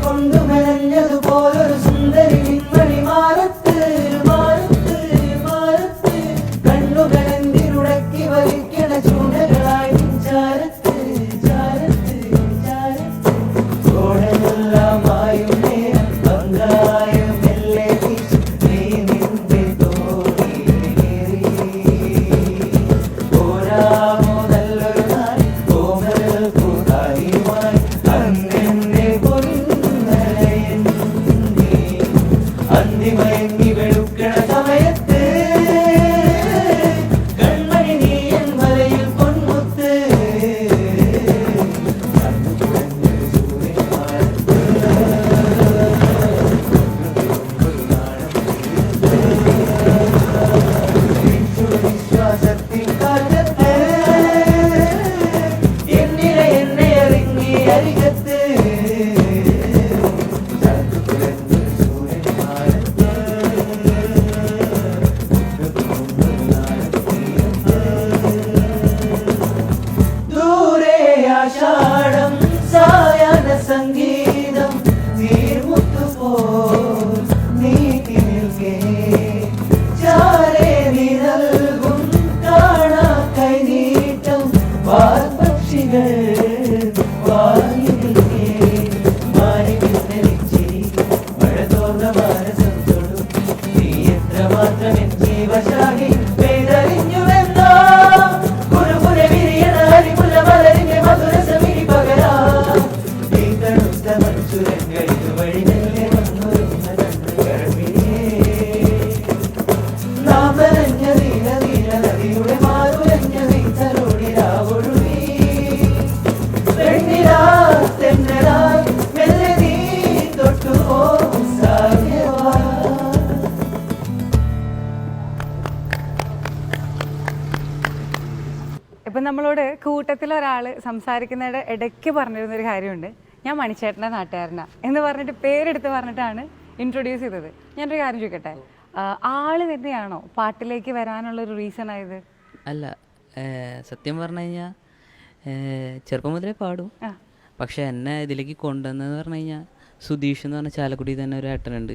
കൊണ്ടുമെനഞ്ഞതുപോലൊരു സുന്ദരി നിന്മണി മാറത്ത് മാറത്ത് മാറത്ത് കണ്ണുകളെന്തിരുടക്കി വലിക്കണ ചൂടകളായി ചാരത്ത് ചാരത്ത് ചാരത്ത് ഓടമെല്ലാമായും നേരം പങ്കായും മെല്ലെ വീശി നീ നിന്റെ തോണിയേറി പോരാമോ നല്ലൊരു നാൾ കോമൽ കൂടായുമായി അങ്ങനെ അന്തിമയങ്ങി വെളുക്കണ സമയത്ത് കൺമണി നീ എൻ മലയിൽ പൊന്മുത്ത് വിശ്വാസത്തിൻ കാറ്റത്ത് എന്നിലെ എന്നെ ഇറങ്ങി അരികത്ത് ആഷാഢം സായാഹ്ന സംഗീതം നീർമുത്തുപോൽ നീട്ടി നിൽക്കേ ചാരേ നീ നൽകും കാണാ കൈനീട്ടം വാൽപക്ഷികൾ വാങ്ങി നിൽക്കേ മാറി പിന്നലിച്ചിരി മഴ തോർന്ന മാനസം തൊടും നീ എത്രമാത്രം എൻ ജീവശാഖി പെയ്തറിഞ്ഞുവെന്നോ പുറപുര വിരിയണ അരിമുല്ല മലരിന്റെ മധുരസമിനി പകരാ ഈ തണുത്ത മനുഷ്യരങ്ങളിൽ വഴി മെല്ലെ വന്നൊരുന്ന കണ്ണുകൾവിളിയേ നാം നനഞ്ഞ നീല നീല നദിയുടെ മാറുലഞ്ഞ നീച്ചലോടി രാവൊഴുകി പെണ്ണിലാ തെന്നലായി മെല്ലെ നീ തൊട്ടുപോ സാധ്യവാ. ഇപ്പം നമ്മളോട് കൂട്ടത്തിലൊരാൾ സംസാരിക്കുന്നതിൻ്റെ ഇടയ്ക്ക് പറഞ്ഞിരുന്നൊരു കാര്യമുണ്ട്, ഞാൻ മണിച്ചേട്ടൻ്റെ നാട്ടുകാരനാണ് എന്ന് പറഞ്ഞിട്ട് പേരെടുത്ത് പറഞ്ഞിട്ടാണ് ഇൻട്രൊഡ്യൂസ് ചെയ്തത്. ഞാനൊരു കാര്യം ചോദിക്കട്ടെ, ആള് തന്നെയാണോ പാട്ടിലേക്ക് വരാനുള്ളൊരു റീസൺ ആയത്? അല്ല, സത്യം പറഞ്ഞു കഴിഞ്ഞാൽ ചെറുപ്പം മുതലേ പാടും. പക്ഷെ എന്നെ ഇതിലേക്ക് കൊണ്ടുവന്നതെന്ന് പറഞ്ഞു കഴിഞ്ഞാൽ സുധീഷ് എന്ന് പറഞ്ഞ ചാലക്കുടി തന്നെ ഒരു ഏട്ടനുണ്ട്.